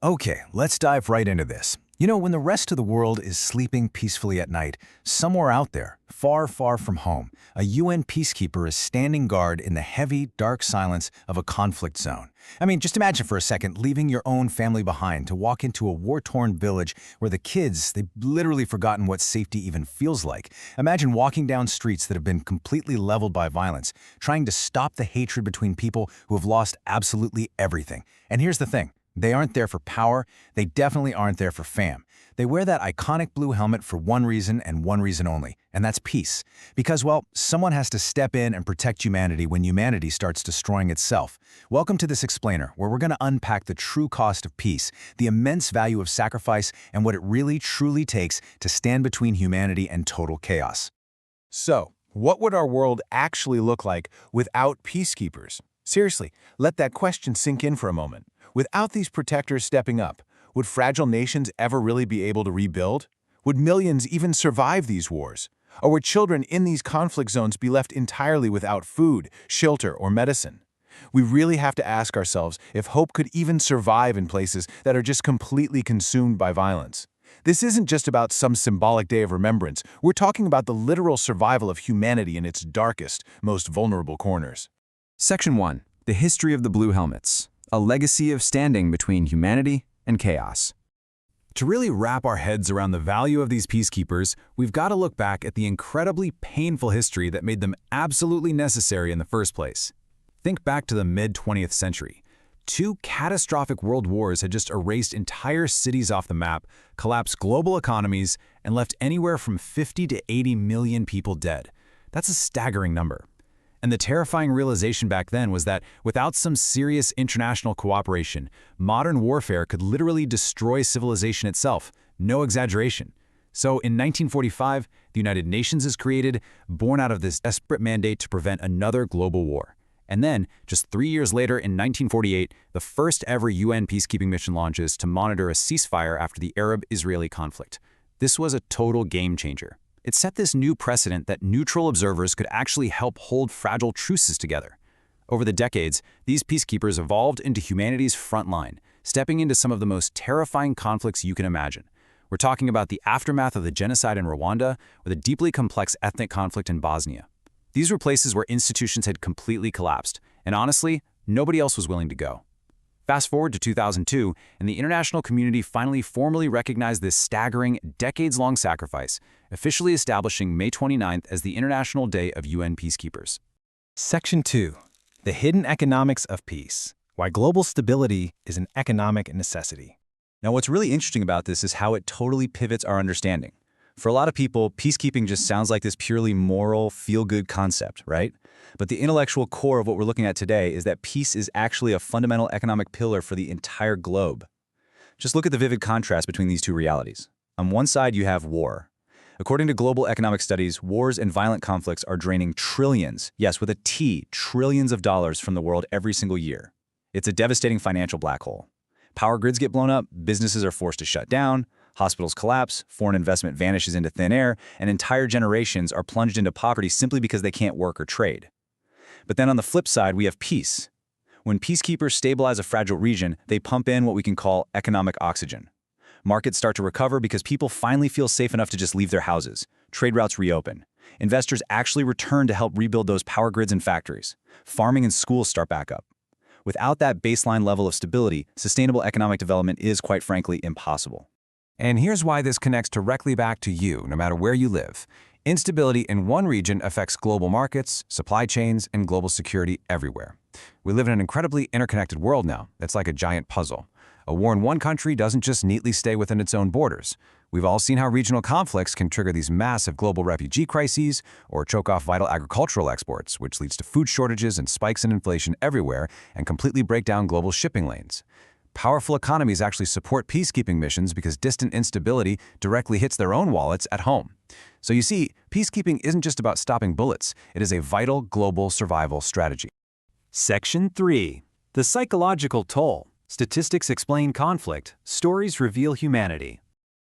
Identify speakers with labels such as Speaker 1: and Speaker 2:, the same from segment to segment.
Speaker 1: Okay, let's dive right into this. You know, when the rest of the world is sleeping peacefully at night, somewhere out there, far, far from home, a UN peacekeeper is standing guard in the heavy, dark silence of a conflict zone. I mean, just imagine for a second leaving your own family behind to walk into a war-torn village where the kids, they've literally forgotten what safety even feels like. Imagine walking down streets that have been completely leveled by violence, trying to stop the hatred between people who have lost absolutely everything. And here's the thing. They aren't there for power, they definitely aren't there for fam. They wear that iconic blue helmet for one reason and one reason only, and that's peace. Because, well, someone has to step in and protect humanity when humanity starts destroying itself. Welcome to this explainer, where we're going to unpack the true cost of peace, the immense value of sacrifice, and what it really truly takes to stand between humanity and total chaos.
Speaker 2: So, what would our world actually look like without peacekeepers? Seriously, let that question sink in for a moment. Without these protectors stepping up, would fragile nations ever really be able to rebuild? Would millions even survive these wars? Or would children in these conflict zones be left entirely without food, shelter, or medicine? We really have to ask ourselves if hope could even survive in places that are just completely consumed by violence. This isn't just about some symbolic day of remembrance. We're talking about the literal survival of humanity in its darkest, most vulnerable corners.
Speaker 3: Section 1. The History of the Blue Helmets. A legacy of standing between humanity and chaos.
Speaker 1: To really wrap our heads around the value of these peacekeepers, we've got to look back at the incredibly painful history that made them absolutely necessary in the first place. Think back to the mid-20th century. Two catastrophic world wars had just erased entire cities off the map, collapsed global economies, and left anywhere from 50 to 80 million people dead. That's a staggering number. And the terrifying realization back then was that without some serious international cooperation, modern warfare could literally destroy civilization itself. No exaggeration. So in 1945, the United Nations is created, born out of this desperate mandate to prevent another global war. And then, just 3 years later in 1948, the first ever UN peacekeeping mission launches to monitor a ceasefire after the Arab-Israeli conflict. This was a total game changer. It set this new precedent that neutral observers could actually help hold fragile truces together. Over the decades, these peacekeepers evolved into humanity's front line, stepping into some of the most terrifying conflicts you can imagine. We're talking about the aftermath of the genocide in Rwanda or the deeply complex ethnic conflict in Bosnia. These were places where institutions had completely collapsed, and honestly, nobody else was willing to go. Fast forward to 2002, and the international community finally formally recognized this staggering, decades-long sacrifice, officially establishing May 29th as the International Day of UN Peacekeepers.
Speaker 2: Section 2. The Hidden Economics of Peace. Why global stability is an economic necessity.
Speaker 3: Now, what's really interesting about this is how it totally pivots our understanding. For a lot of people, peacekeeping just sounds like this purely moral, feel-good concept, right? But the intellectual core of what we're looking at today is that peace is actually a fundamental economic pillar for the entire globe. Just look at the vivid contrast between these two realities. On one side, you have war. According to global economic studies, wars and violent conflicts are draining trillions, yes, with a T, trillions of dollars from the world every single year. It's a devastating financial black hole. Power grids get blown up, businesses are forced to shut down, hospitals collapse, foreign investment vanishes into thin air, and entire generations are plunged into poverty simply because they can't work or trade. But then on the flip side, we have peace. When peacekeepers stabilize a fragile region, they pump in what we can call economic oxygen. Markets start to recover because people finally feel safe enough to just leave their houses. Trade routes reopen. Investors actually return to help rebuild those power grids and factories. Farming and schools start back up. Without that baseline level of stability, sustainable economic development is, quite frankly, impossible.
Speaker 1: And here's why this connects directly back to you, no matter where you live. Instability in one region affects global markets, supply chains, and global security everywhere. We live in an incredibly interconnected world now. It's like a giant puzzle. A war in one country doesn't just neatly stay within its own borders. We've all seen how regional conflicts can trigger these massive global refugee crises or choke off vital agricultural exports, which leads to food shortages and spikes in inflation everywhere and completely break down global shipping lanes. Powerful economies actually support peacekeeping missions because distant instability directly hits their own wallets at home. So you see, peacekeeping isn't just about stopping bullets. It is a vital global survival strategy.
Speaker 4: Section 3. The Psychological Toll. Statistics explain conflict. Stories reveal humanity.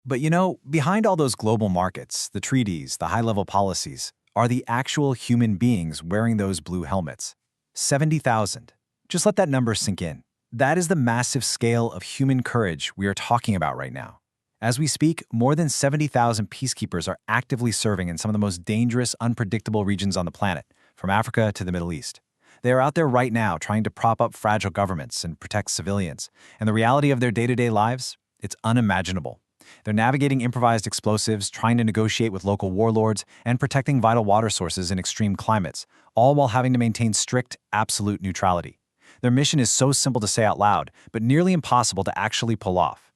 Speaker 2: But you know, behind all those global markets, the treaties, the high-level policies, are the actual human beings wearing those blue helmets. 70,000. Just let that number sink in. That is the massive scale of human courage we are talking about right now. As we speak, more than 70,000 peacekeepers are actively serving in some of the most dangerous, unpredictable regions on the planet, from Africa to the Middle East. They are out there right now trying to prop up fragile governments and protect civilians, and the reality of their day-to-day lives, it's unimaginable. They're navigating improvised explosives, trying to negotiate with local warlords, and protecting vital water sources in extreme climates, all while having to maintain strict, absolute neutrality. Their mission is so simple to say out loud, but nearly impossible to actually pull off.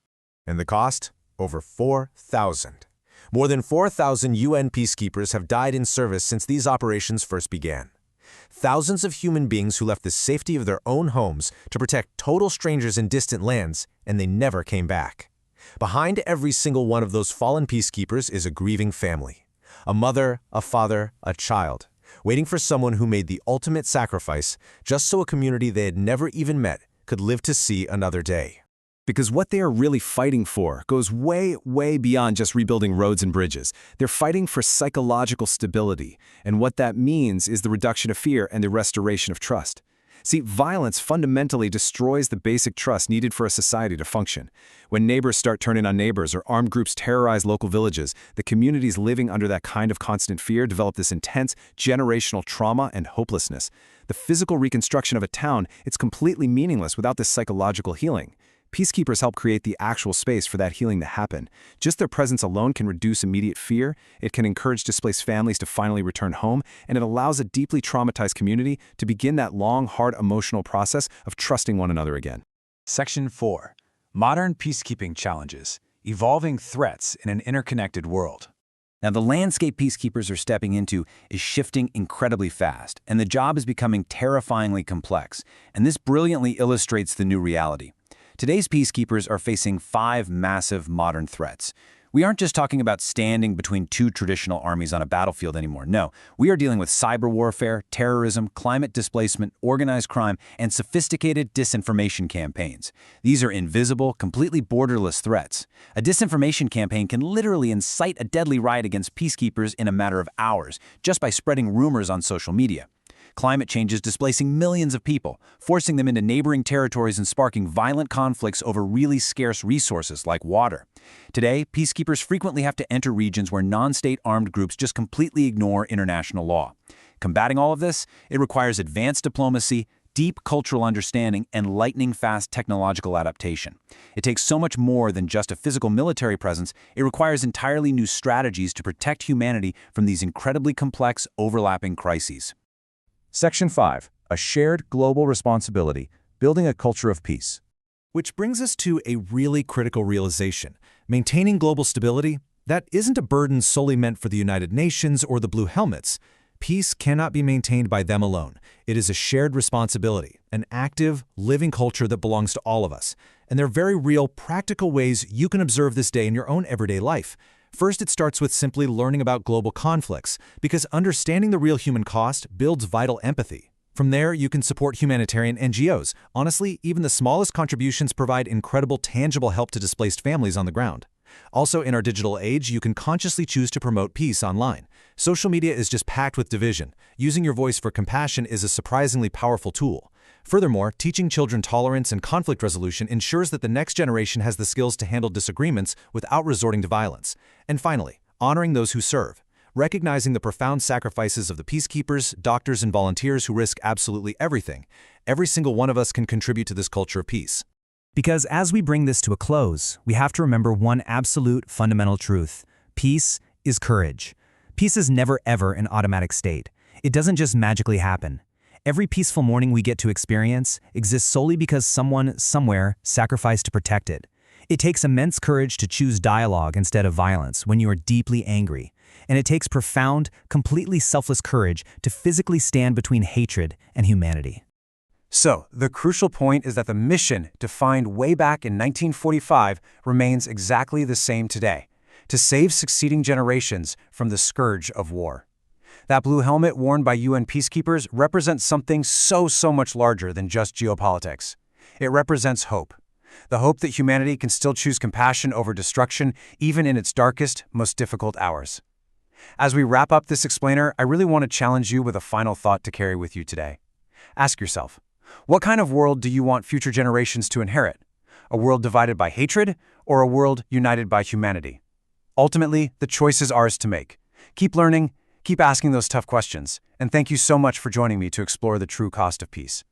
Speaker 5: And the cost? Over 4,000. More than 4,000 UN peacekeepers have died in service since these operations first began. Thousands of human beings who left the safety of their own homes to protect total strangers in distant lands, and they never came back. Behind every single one of those fallen peacekeepers is a grieving family. A mother, a father, a child, waiting for someone who made the ultimate sacrifice just so a community they had never even met could live to see another day.
Speaker 1: Because what they are really fighting for goes way, way beyond just rebuilding roads and bridges. They're fighting for psychological stability, and what that means is the reduction of fear and the restoration of trust. See, violence fundamentally destroys the basic trust needed for a society to function. When neighbors start turning on neighbors or armed groups terrorize local villages, the communities living under that kind of constant fear develop this intense generational trauma and hopelessness. The physical reconstruction of a town, it's completely meaningless without this psychological healing. Peacekeepers help create the actual space for that healing to happen. Just their presence alone can reduce immediate fear, it can encourage displaced families to finally return home, and it allows a deeply traumatized community to begin that long, hard emotional process of trusting one another again.
Speaker 4: Section 4. Modern Peacekeeping Challenges. Evolving Threats in an Interconnected World.
Speaker 3: Now, the landscape peacekeepers are stepping into is shifting incredibly fast, and the job is becoming terrifyingly complex, and this brilliantly illustrates the new reality. Today's peacekeepers are facing 5 massive modern threats. We aren't just talking about standing between 2 traditional armies on a battlefield anymore. No, we are dealing with cyber warfare, terrorism, climate displacement, organized crime, and sophisticated disinformation campaigns. These are invisible, completely borderless threats. A disinformation campaign can literally incite a deadly riot against peacekeepers in a matter of hours, just by spreading rumors on social media. Climate change is displacing millions of people, forcing them into neighboring territories and sparking violent conflicts over really scarce resources like water. Today, peacekeepers frequently have to enter regions where non-state armed groups just completely ignore international law. Combating all of this, it requires advanced diplomacy, deep cultural understanding, and lightning-fast technological adaptation. It takes so much more than just a physical military presence. It requires entirely new strategies to protect humanity from these incredibly complex, overlapping crises.
Speaker 2: Section 5. A shared global responsibility, building a culture of peace.
Speaker 1: Which brings us to a really critical realization. Maintaining global stability, that isn't a burden solely meant for the United Nations or the Blue Helmets. Peace cannot be maintained by them alone. It is a shared responsibility, an active, living culture that belongs to all of us. And there are very real, practical ways you can observe this day in your own everyday life. First, it starts with simply learning about global conflicts, because understanding the real human cost builds vital empathy. From there, you can support humanitarian NGOs. Honestly, even the smallest contributions provide incredible, tangible help to displaced families on the ground. Also, in our digital age, you can consciously choose to promote peace online. Social media is just packed with division. Using your voice for compassion is a surprisingly powerful tool. Furthermore, teaching children tolerance and conflict resolution ensures that the next generation has the skills to handle disagreements without resorting to violence. And finally, honoring those who serve. Recognizing the profound sacrifices of the peacekeepers, doctors, and volunteers who risk absolutely everything. Every single one of us can contribute to this culture of peace.
Speaker 6: Because as we bring this to a close, we have to remember one absolute fundamental truth. Peace is courage. Peace is never ever an automatic state. It doesn't just magically happen. Every peaceful morning we get to experience exists solely because someone, somewhere, sacrificed to protect it. It takes immense courage to choose dialogue instead of violence when you are deeply angry. And it takes profound, completely selfless courage to physically stand between hatred and humanity.
Speaker 4: So, the crucial point is that the mission, defined way back in 1945, remains exactly the same today: to save succeeding generations from the scourge of war. That blue helmet worn by UN peacekeepers represents something so much larger than just geopolitics. It represents hope. The hope that humanity can still choose compassion over destruction, even in its darkest, most difficult hours. As we wrap up this explainer, I really want to challenge you with a final thought to carry with you today. Ask yourself, What kind of world do you want future generations to inherit? A world divided by hatred, or a world united by humanity? Ultimately, the choice is ours to make. Keep learning, keep asking those tough questions, and thank you so much for joining me to explore the true cost of peace.